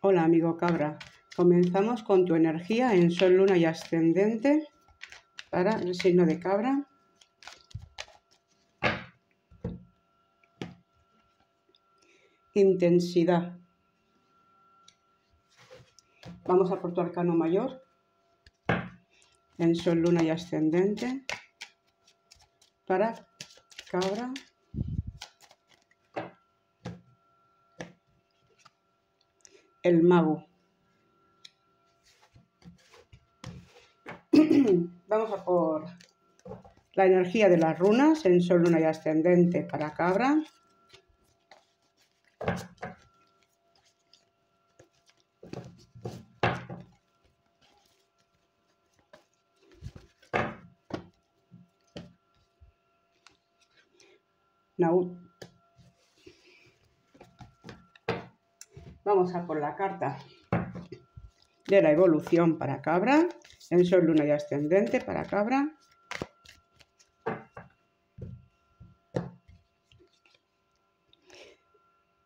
Hola amigo cabra, comenzamos con tu energía en Sol, Luna y Ascendente para el signo de Cabra. Intensidad. Vamos a por tu arcano mayor en Sol, Luna y Ascendente para Cabra. El mago. Vamos a por la energía de las runas en Sol, Luna y Ascendente para Cabra. Naud. Vamos a por la carta de la evolución para Cabra, en Sol, Luna y Ascendente para Cabra.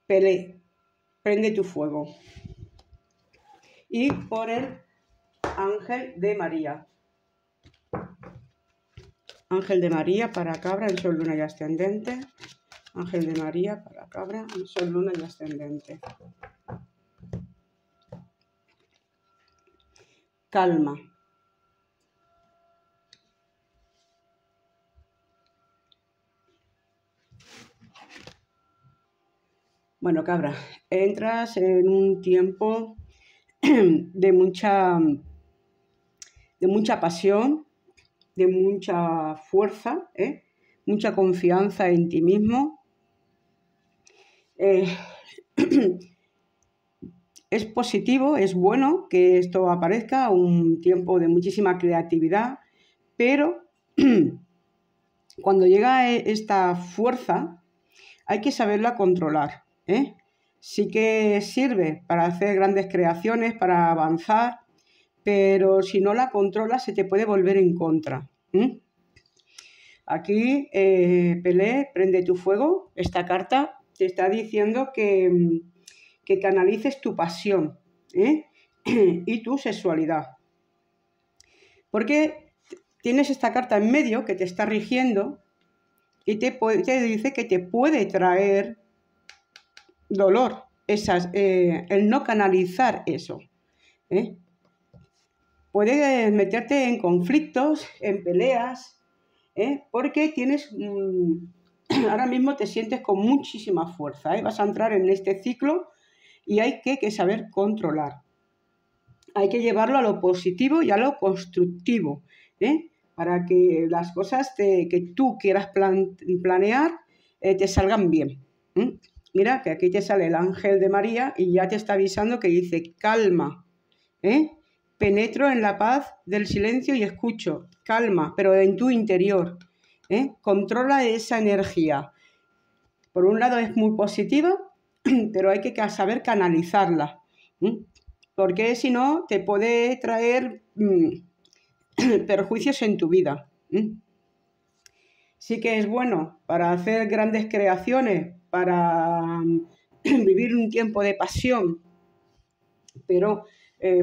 Pelé, prende tu fuego. Y por el Ángel de María. Ángel de María para Cabra en Sol, Luna y Ascendente. Ángel de María para Cabra en Sol, Luna y Ascendente. Calma. Bueno, Cabra, entras en un tiempo de mucha pasión, de mucha fuerza, mucha confianza en ti mismo. Es positivo, es bueno que esto aparezca, un tiempo de muchísima creatividad, pero cuando llega esta fuerza hay que saberla controlar, Sí que sirve para hacer grandes creaciones, para avanzar, pero si no la controlas se te puede volver en contra. Aquí, Pelé, prende tu fuego. Esta carta te está diciendo que canalices tu pasión y tu sexualidad. Porque tienes esta carta en medio que te está rigiendo y te dice que te puede traer dolor, el no canalizar eso. Puedes meterte en conflictos, en peleas, porque tienes ahora mismo te sientes con muchísima fuerza. Vas a entrar en este ciclo y hay que saber controlar. Hay que llevarlo a lo positivo y a lo constructivo, para que las cosas que tú quieras planear te salgan bien. Mira que aquí te sale el Ángel de María y ya te está avisando que dice calma, penetro en la paz del silencio y escucho, calma, pero en tu interior, controla esa energía. Por un lado es muy positiva, pero hay que saber canalizarla, porque si no te puede traer perjuicios en tu vida. Sí que es bueno para hacer grandes creaciones, para vivir un tiempo de pasión, pero,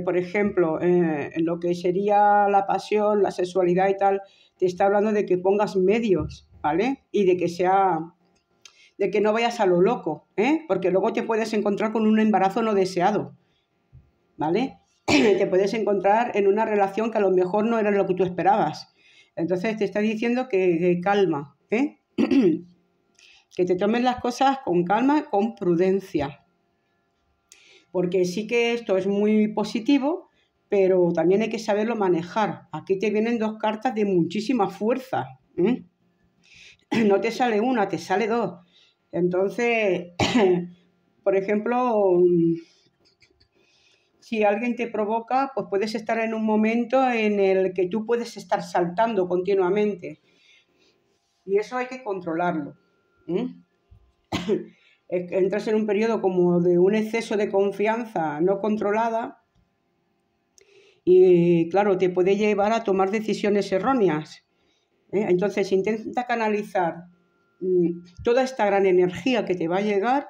por ejemplo, en lo que sería la pasión, la sexualidad y tal, te está hablando de que pongas medios, ¿vale? Y de que no vayas a lo loco, porque luego te puedes encontrar con un embarazo no deseado, ¿vale? Te puedes encontrar en una relación que a lo mejor no era lo que tú esperabas. Entonces te está diciendo que calma, que te tomes las cosas con calma, con prudencia. Porque sí que esto es muy positivo, pero también hay que saberlo manejar. Aquí te vienen dos cartas de muchísima fuerza. No te sale una, te sale dos. Entonces, por ejemplo, si alguien te provoca, pues puedes estar en un momento en el que tú puedes estar saltando continuamente. Y eso hay que controlarlo. Entras en un periodo como de un exceso de confianza no controlada y, claro, te puede llevar a tomar decisiones erróneas. Entonces, intenta canalizar toda esta gran energía que te va a llegar,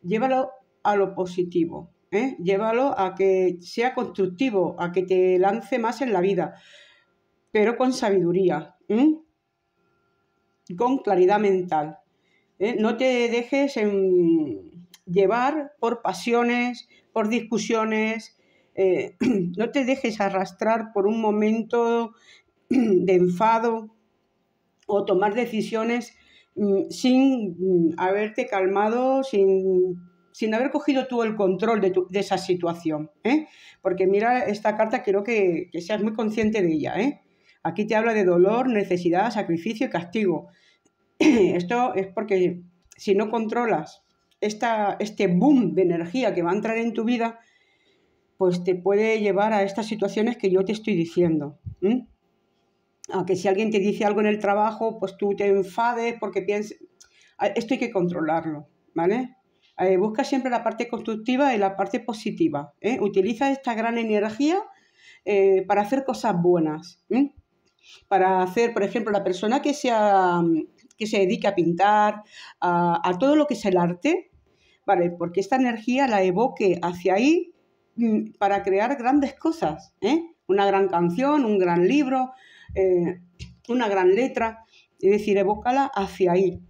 llévalo a lo positivo. Llévalo a que sea constructivo, a que te lance más en la vida, pero con sabiduría, con claridad mental. No te dejes llevar por pasiones, por discusiones, no te dejes arrastrar por un momento de enfado o tomar decisiones sin haberte calmado, sin haber cogido tú el control de esa situación. Porque mira, esta carta quiero que seas muy consciente de ella. Aquí te habla de dolor, necesidad, sacrificio y castigo. Esto es porque si no controlas este boom de energía que va a entrar en tu vida, pues te puede llevar a estas situaciones que yo te estoy diciendo. Aunque si alguien te dice algo en el trabajo, pues tú te enfades porque piensas... Esto hay que controlarlo, ¿vale? Busca siempre la parte constructiva y la parte positiva. Utiliza esta gran energía para hacer cosas buenas. Para hacer, por ejemplo, la persona que se dedica a pintar, a todo lo que es el arte, ¿vale? Porque esta energía la evoque hacia ahí para crear grandes cosas, una gran canción, un gran libro, una gran letra, es decir, evócala hacia ahí,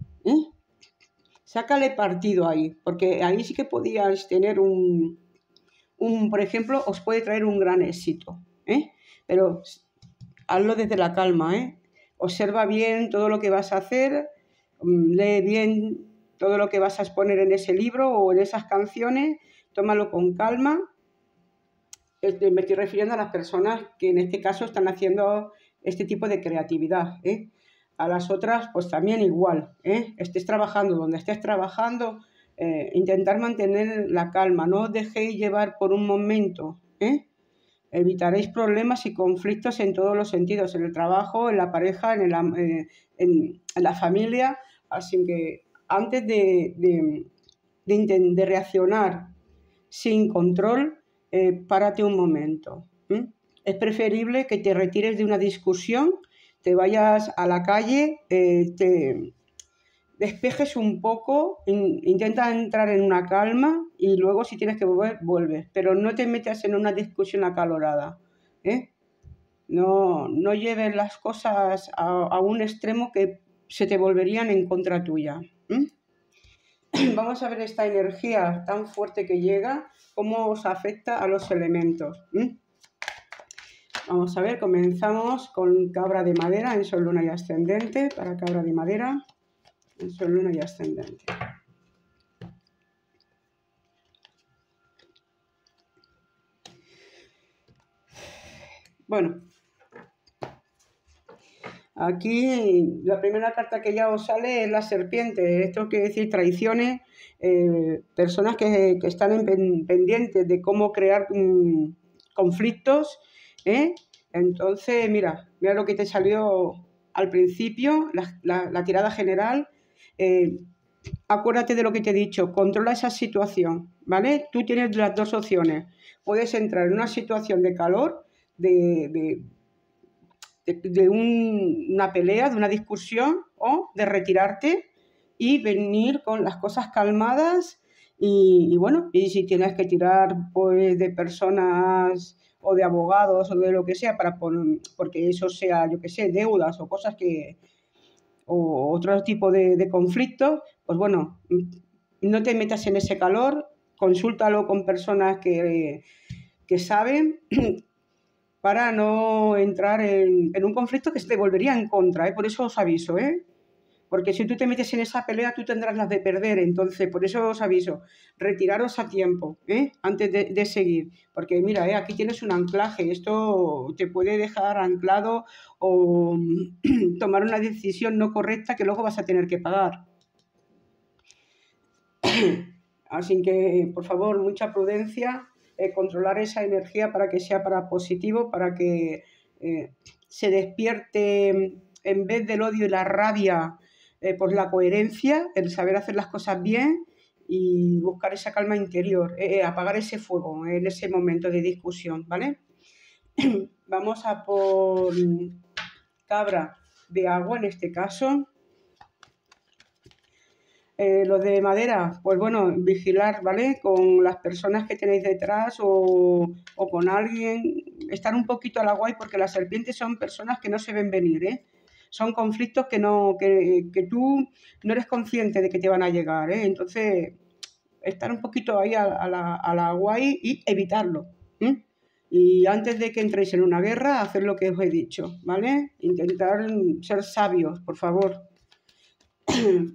sácale partido ahí, porque ahí sí que podías tener por ejemplo, os puede traer un gran éxito, pero hazlo desde la calma, observa bien todo lo que vas a hacer, lee bien todo lo que vas a exponer en ese libro o en esas canciones, tómalo con calma. Me estoy refiriendo a las personas que en este caso están haciendo este tipo de creatividad. A las otras, pues también igual. Estés trabajando donde estés trabajando, intentar mantener la calma, no os dejéis llevar por un momento. Evitaréis problemas y conflictos en todos los sentidos, en el trabajo, en la pareja, en la familia. Así que antes de reaccionar sin control, párate un momento. Es preferible que te retires de una discusión, te vayas a la calle, te despejes un poco, intenta entrar en una calma y luego si tienes que volver, vuelves. Pero no te metas en una discusión acalorada. No lleves las cosas a un extremo que se te volverían en contra tuya. Vamos a ver esta energía tan fuerte que llega, cómo os afecta a los elementos. Vamos a ver, comenzamos con cabra de madera en sol, luna y ascendente. Para cabra de madera en sol, luna y ascendente. Bueno, aquí la primera carta que ya os sale es la serpiente. Esto quiere decir traiciones, personas que están pendientes de cómo crear conflictos. Entonces, mira lo que te salió al principio, la tirada general. Acuérdate de lo que te he dicho, controla esa situación, ¿vale? Tú tienes las dos opciones. Puedes entrar en una situación de calor, de una pelea, de una discusión, o de retirarte y venir con las cosas calmadas y bueno, y si tienes que tirar pues de personas o de abogados o de lo que sea porque eso sea, yo que sé, deudas o cosas o otro tipo de conflictos, pues bueno, no te metas en ese calor, consúltalo con personas que saben para no entrar en un conflicto que se te volvería en contra, por eso os aviso, porque si tú te metes en esa pelea tú tendrás las de perder, entonces por eso os aviso, retiraros a tiempo, antes de seguir, porque mira, aquí tienes un anclaje, esto te puede dejar anclado o tomar una decisión no correcta que luego vas a tener que pagar. Así que, por favor, mucha prudencia, controlar esa energía para que sea para positivo, para que se despierte en vez del odio y la rabia, pues la coherencia, el saber hacer las cosas bien y buscar esa calma interior, apagar ese fuego en ese momento de discusión, ¿vale? Vamos a por cabra de agua en este caso. Los de madera, pues bueno, vigilar, ¿vale? Con las personas que tenéis detrás o con alguien, estar un poquito a la guay porque las serpientes son personas que no se ven venir, ¿eh? Son conflictos que tú no eres consciente de que te van a llegar, ¿eh? Entonces, estar un poquito ahí a la guay y evitarlo, ¿eh? Y antes de que entréis en una guerra, hacer lo que os he dicho, ¿vale? Intentar ser sabios, por favor.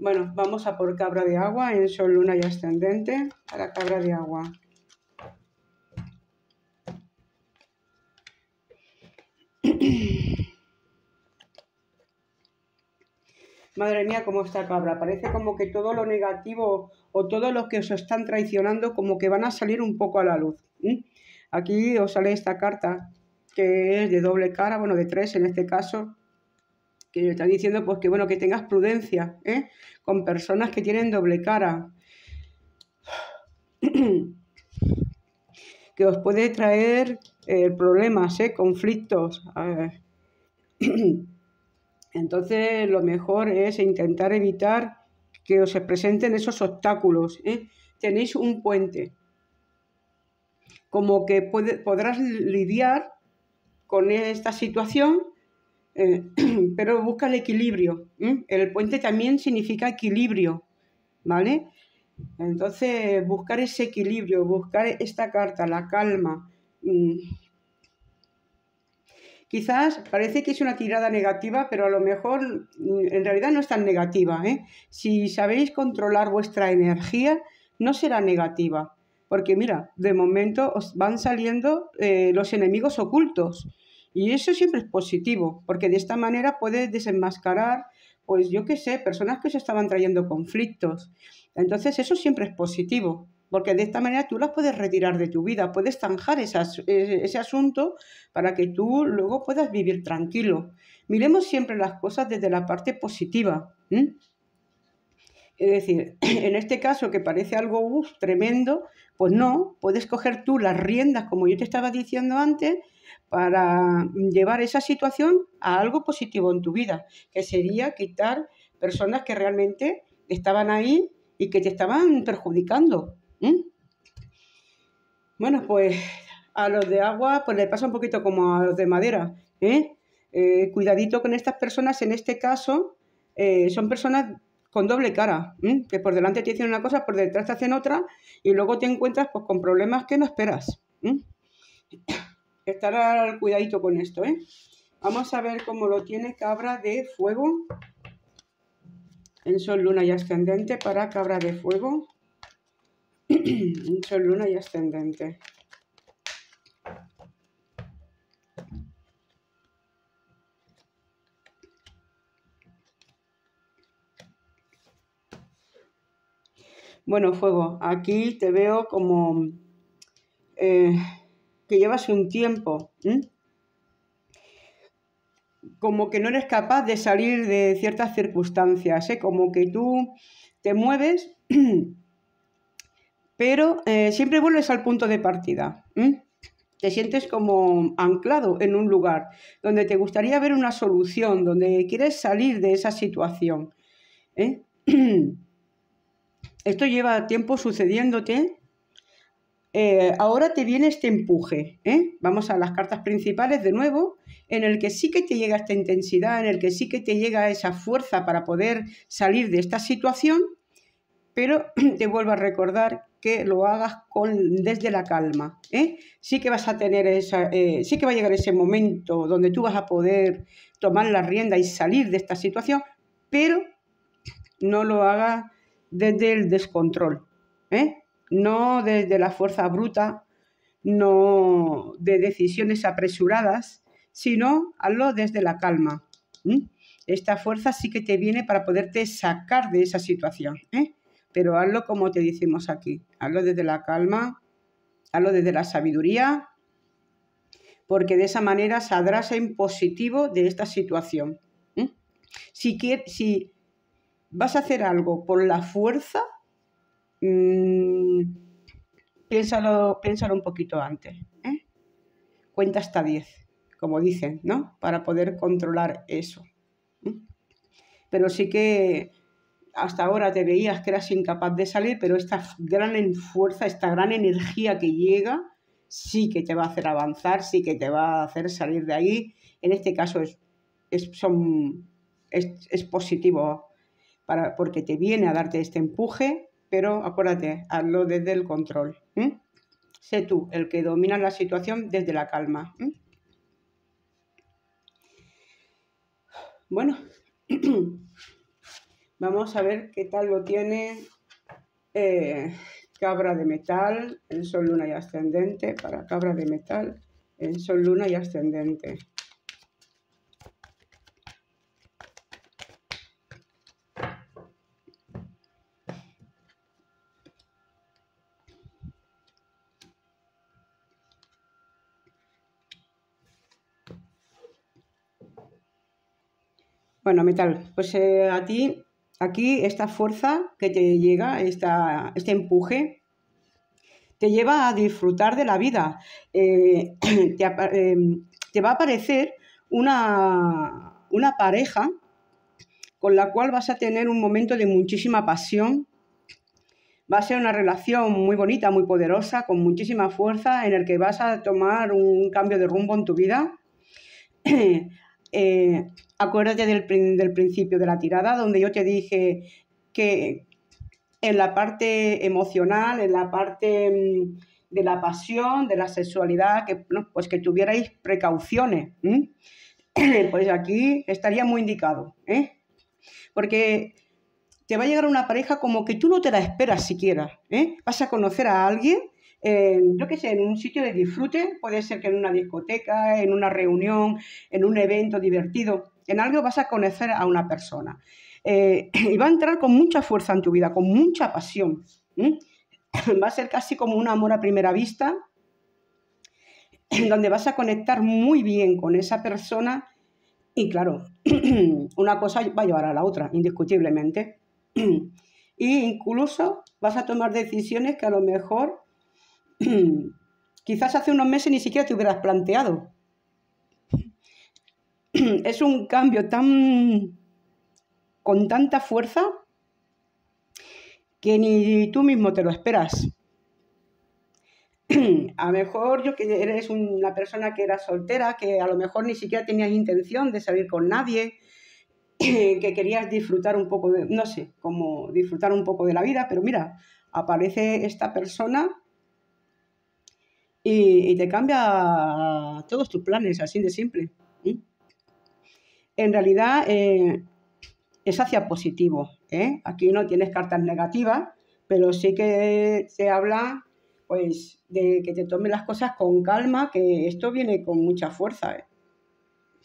Bueno, vamos a por cabra de agua en sol, luna y ascendente para cabra de agua. Madre mía, cómo está cabra. Parece como que todo lo negativo o todo lo que os están traicionando como que van a salir un poco a la luz. Aquí os sale esta carta que es de doble cara, bueno, de 3 en este caso, que está diciendo pues que bueno, que tengas prudencia, ¿eh? Con personas que tienen doble cara. Que os puede traer problemas, conflictos. Entonces, lo mejor es intentar evitar que os presenten esos obstáculos. Tenéis un puente, como que podrás lidiar con esta situación, pero busca el equilibrio. El puente también significa equilibrio, ¿vale? Entonces, buscar ese equilibrio, buscar esta carta, la calma. Quizás parece que es una tirada negativa, pero a lo mejor en realidad no es tan negativa, ¿eh? Si sabéis controlar vuestra energía, no será negativa. Porque mira, de momento os van saliendo los enemigos ocultos. Y eso siempre es positivo, porque de esta manera puedes desenmascarar, pues yo qué sé, personas que se estaban trayendo conflictos. Entonces eso siempre es positivo, porque de esta manera tú las puedes retirar de tu vida, puedes zanjar ese asunto para que tú luego puedas vivir tranquilo. Miremos siempre las cosas desde la parte positiva. Es decir, en este caso que parece algo tremendo, pues no, puedes coger tú las riendas, como yo te estaba diciendo antes, para llevar esa situación a algo positivo en tu vida, que sería quitar personas que realmente estaban ahí y que te estaban perjudicando. Bueno, pues a los de agua pues le pasa un poquito como a los de madera, ¿eh? Cuidadito con estas personas, en este caso son personas con doble cara, que por delante te dicen una cosa, por detrás te hacen otra y luego te encuentras pues con problemas que no esperas. Estar al cuidadito con esto, ¿eh? Vamos a ver cómo lo tiene cabra de fuego en sol, luna y ascendente para cabra de fuego. En sol, luna y ascendente. Bueno, fuego, aquí te veo como que llevas un tiempo, como que no eres capaz de salir de ciertas circunstancias, como que tú te mueves, pero siempre vuelves al punto de partida. Te sientes como anclado en un lugar donde te gustaría ver una solución, donde quieres salir de esa situación. Esto lleva tiempo sucediéndote. Ahora te viene este empuje. Vamos a las cartas principales de nuevo, en el que sí que te llega esta intensidad, en el que sí que te llega esa fuerza para poder salir de esta situación, pero te vuelvo a recordar que lo hagas desde la calma. Sí que vas a tener sí que va a llegar ese momento donde tú vas a poder tomar la rienda y salir de esta situación, pero no lo hagas desde el descontrol, no desde la fuerza bruta, no de decisiones apresuradas, sino hazlo desde la calma. Esta fuerza sí que te viene para poderte sacar de esa situación, pero hazlo como te decimos aquí, hazlo desde la calma, hazlo desde la sabiduría, porque de esa manera saldrás en positivo de esta situación. Si vas a hacer algo por la fuerza, piénsalo un poquito antes. Cuenta hasta 10, como dicen, ¿no? Para poder controlar eso. Pero sí que hasta ahora te veías que eras incapaz de salir, pero esta gran fuerza, esta gran energía que llega, sí que te va a hacer avanzar, sí que te va a hacer salir de ahí. En este caso es positivo porque te viene a darte este empuje, pero acuérdate, hazlo desde el control. Sé tú el que domina la situación desde la calma. Bueno, vamos a ver qué tal lo tiene Cabra de metal, en Sol, Luna y Ascendente. Para Cabra de metal, en Sol, Luna y Ascendente. Bueno, metal, pues a ti, aquí esta fuerza que te llega, este empuje, te lleva a disfrutar de la vida. Te va a aparecer una pareja con la cual vas a tener un momento de muchísima pasión. Va a ser una relación muy bonita, muy poderosa, con muchísima fuerza, en el que vas a tomar un cambio de rumbo en tu vida. Acuérdate del principio de la tirada, donde yo te dije que en la parte emocional, en la parte de la pasión, de la sexualidad, pues que tuvierais precauciones. Pues aquí estaría muy indicado, porque te va a llegar una pareja como que tú no te la esperas siquiera. Vas a conocer a alguien, yo qué sé, en un sitio de disfrute, puede ser que en una discoteca, en una reunión, en un evento divertido, en algo vas a conocer a una persona. Y va a entrar con mucha fuerza en tu vida, con mucha pasión. Va a ser casi como un amor a primera vista, donde vas a conectar muy bien con esa persona y claro, una cosa va a llevar a la otra, indiscutiblemente. E incluso vas a tomar decisiones que a lo mejor quizás hace unos meses ni siquiera te hubieras planteado. Es un cambio con tanta fuerza que ni tú mismo te lo esperas. A lo mejor yo que eres una persona que era soltera, que a lo mejor ni siquiera tenías intención de salir con nadie, que querías disfrutar un poco de, no sé, como disfrutar un poco de la vida, pero mira, aparece esta persona y te cambia todos tus planes, así de simple. En realidad es hacia positivo. Aquí no tienes cartas negativas, pero sí que se habla pues de que te tomes las cosas con calma, que esto viene con mucha fuerza.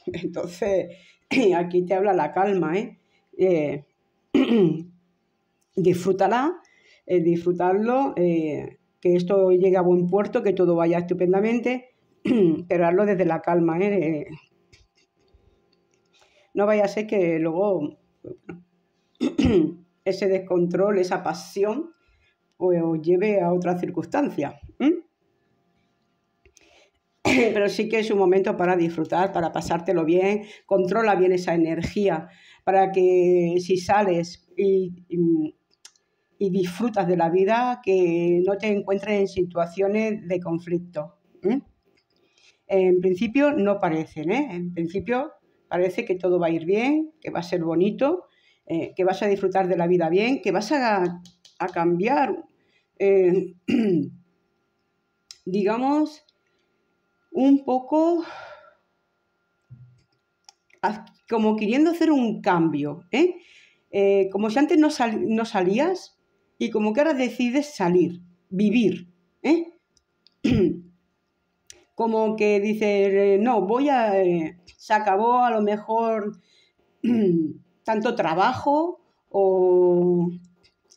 Entonces, aquí te habla la calma. Disfrútala, disfrutarlo, que esto llegue a buen puerto, que todo vaya estupendamente, pero hazlo desde la calma. No vaya a ser que luego ese descontrol, esa pasión, pues os lleve a otra circunstancia. Pero sí que es un momento para disfrutar, para pasártelo bien, controla bien esa energía, para que si sales y disfrutas de la vida, que no te encuentres en situaciones de conflicto. En principio no parecen, en principio parece que todo va a ir bien, que va a ser bonito, que vas a disfrutar de la vida bien, que vas a cambiar, digamos, un poco como queriendo hacer un cambio, como si antes no salías y como que ahora decides salir, vivir, como que dices, no, se acabó a lo mejor tanto trabajo o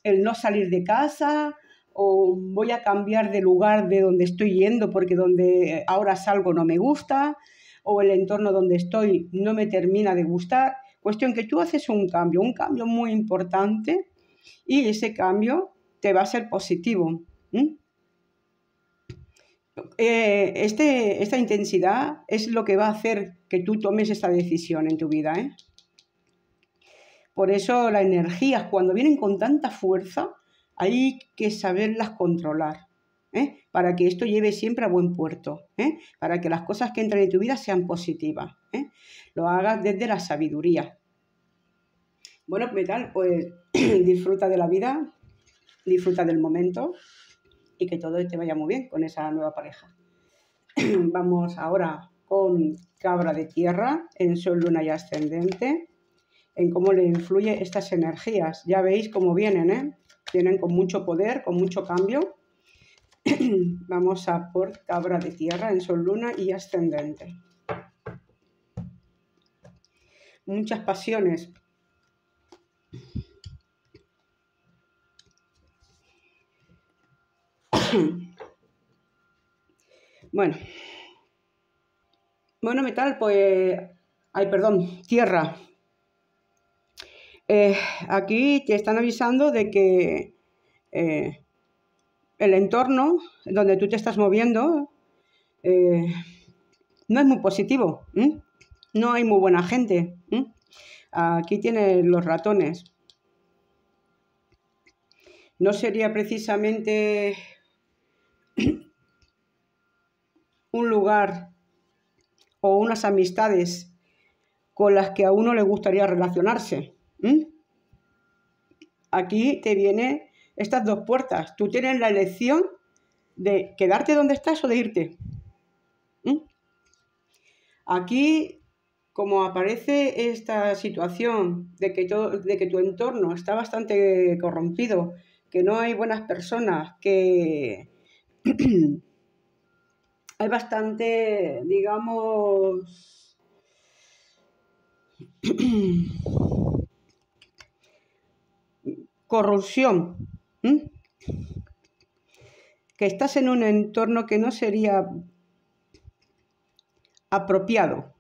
el no salir de casa o voy a cambiar de lugar de donde estoy yendo porque donde ahora salgo no me gusta o el entorno donde estoy no me termina de gustar. Cuestión que tú haces un cambio muy importante y ese cambio te va a ser positivo. Esta intensidad es lo que va a hacer que tú tomes esta decisión en tu vida. Por eso las energías, cuando vienen con tanta fuerza, hay que saberlas controlar, para que esto lleve siempre a buen puerto, para que las cosas que entran en tu vida sean positivas, lo hagas desde la sabiduría. Bueno, metal, pues disfruta de la vida, disfruta del momento y que todo te vaya muy bien con esa nueva pareja. Vamos ahora con cabra de tierra en sol, luna y ascendente, en cómo le influye estas energías. Ya veis cómo vienen, vienen con mucho poder, con mucho cambio. Vamos a por cabra de tierra en sol, luna y ascendente. Muchas pasiones. Bueno, metal, pues... Ay, perdón, tierra. Aquí te están avisando de que el entorno donde tú te estás moviendo no es muy positivo. No hay muy buena gente. Aquí tienes los ratones. No sería precisamente un lugar o unas amistades con las que a uno le gustaría relacionarse. Aquí te vienen estas dos puertas. Tú tienes la elección de quedarte donde estás o de irte. Aquí, como aparece esta situación de que tu entorno está bastante corrompido, que no hay buenas personas, que hay bastante, digamos, corrupción, que estás en un entorno que no sería apropiado.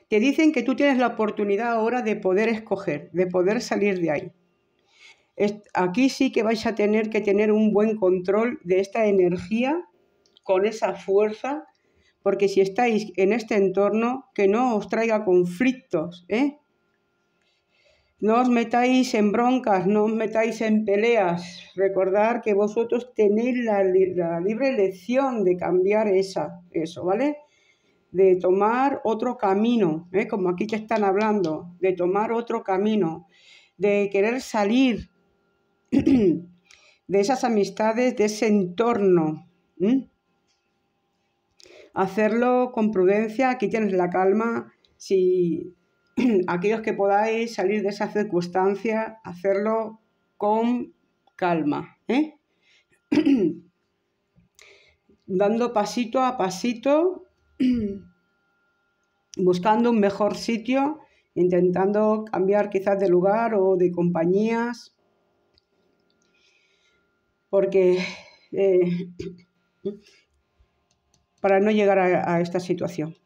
Te dicen que tú tienes la oportunidad ahora de poder escoger, de poder salir de ahí. Aquí sí que vais a tener que tener un buen control de esta energía con esa fuerza, porque si estáis en este entorno, que no os traiga conflictos, No os metáis en broncas, no os metáis en peleas. Recordad que vosotros tenéis la libre elección de cambiar eso, ¿vale? De tomar otro camino, como aquí te están hablando, de tomar otro camino, de querer salir de esas amistades, de ese entorno. Hacerlo con prudencia, aquí tienes la calma. Si aquellos que podáis salir de esa circunstancia, hacerlo con calma, dando pasito a pasito, buscando un mejor sitio, intentando cambiar quizás de lugar o de compañías, porque para no llegar a esta situación.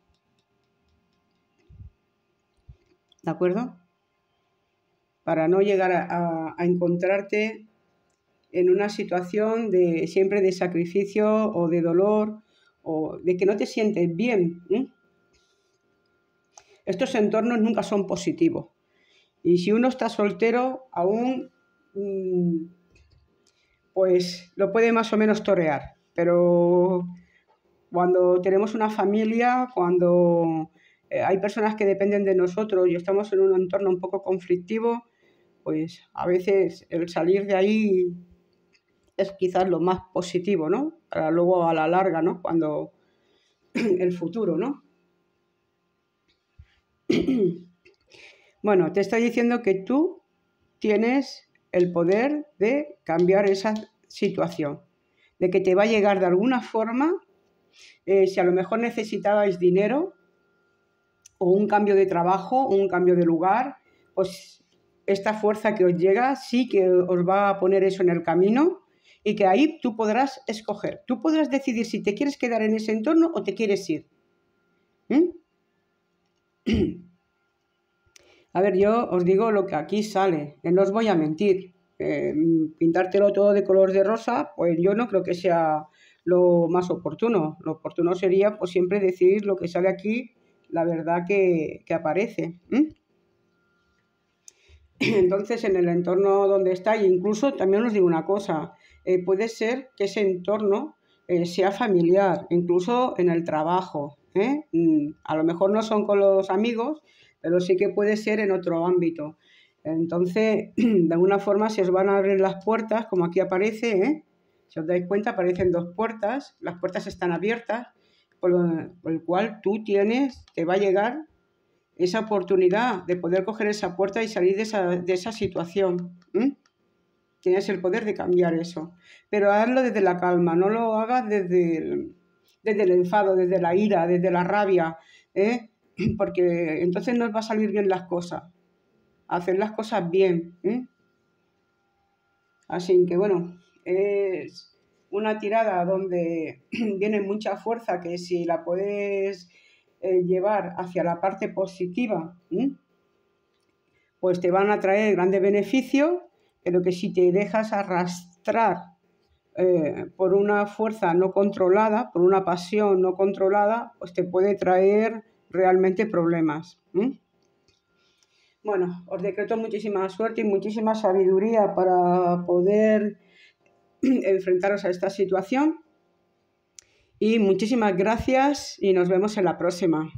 ¿De acuerdo? Para no llegar a encontrarte en una situación siempre de sacrificio o de dolor o de que no te sientes bien. Estos entornos nunca son positivos. Y si uno está soltero, aún pues lo puede más o menos torear. Pero cuando tenemos una familia, cuando hay personas que dependen de nosotros y estamos en un entorno un poco conflictivo, pues a veces el salir de ahí es quizás lo más positivo, ¿no? Para luego a la larga, ¿no? Cuando el futuro, ¿no? Bueno, te estoy diciendo que tú tienes el poder de cambiar esa situación, de que te va a llegar de alguna forma, si a lo mejor necesitabais dinero o un cambio de trabajo, un cambio de lugar, pues esta fuerza que os llega sí que os va a poner eso en el camino y que ahí tú podrás escoger. Tú podrás decidir si te quieres quedar en ese entorno o te quieres ir. A ver, yo os digo lo que aquí sale, no os voy a mentir. Pintártelo todo de color de rosa, pues yo no creo que sea lo más oportuno. Lo oportuno sería pues siempre decir lo que sale aquí, la verdad que aparece. Entonces, en el entorno donde está, e incluso también os digo una cosa, puede ser que ese entorno sea familiar, incluso en el trabajo. A lo mejor no son con los amigos, pero sí que puede ser en otro ámbito. Entonces, de alguna forma se os van a abrir las puertas, como aquí aparece, si os dais cuenta, aparecen dos puertas, las puertas están abiertas, por el cual te va a llegar esa oportunidad de poder coger esa puerta y salir de esa situación. Tienes el poder de cambiar eso. Pero hazlo desde la calma, no lo hagas desde el enfado, desde la ira, desde la rabia, porque entonces no va a salir bien las cosas. Hacer las cosas bien. Así que bueno, es una tirada donde viene mucha fuerza que si la puedes llevar hacia la parte positiva, pues te van a traer grandes beneficios, pero que si te dejas arrastrar por una fuerza no controlada, por una pasión no controlada, pues te puede traer realmente problemas. Bueno, os decreto muchísima suerte y muchísima sabiduría para poder enfrentaros a esta situación. Y muchísimas gracias y nos vemos en la próxima.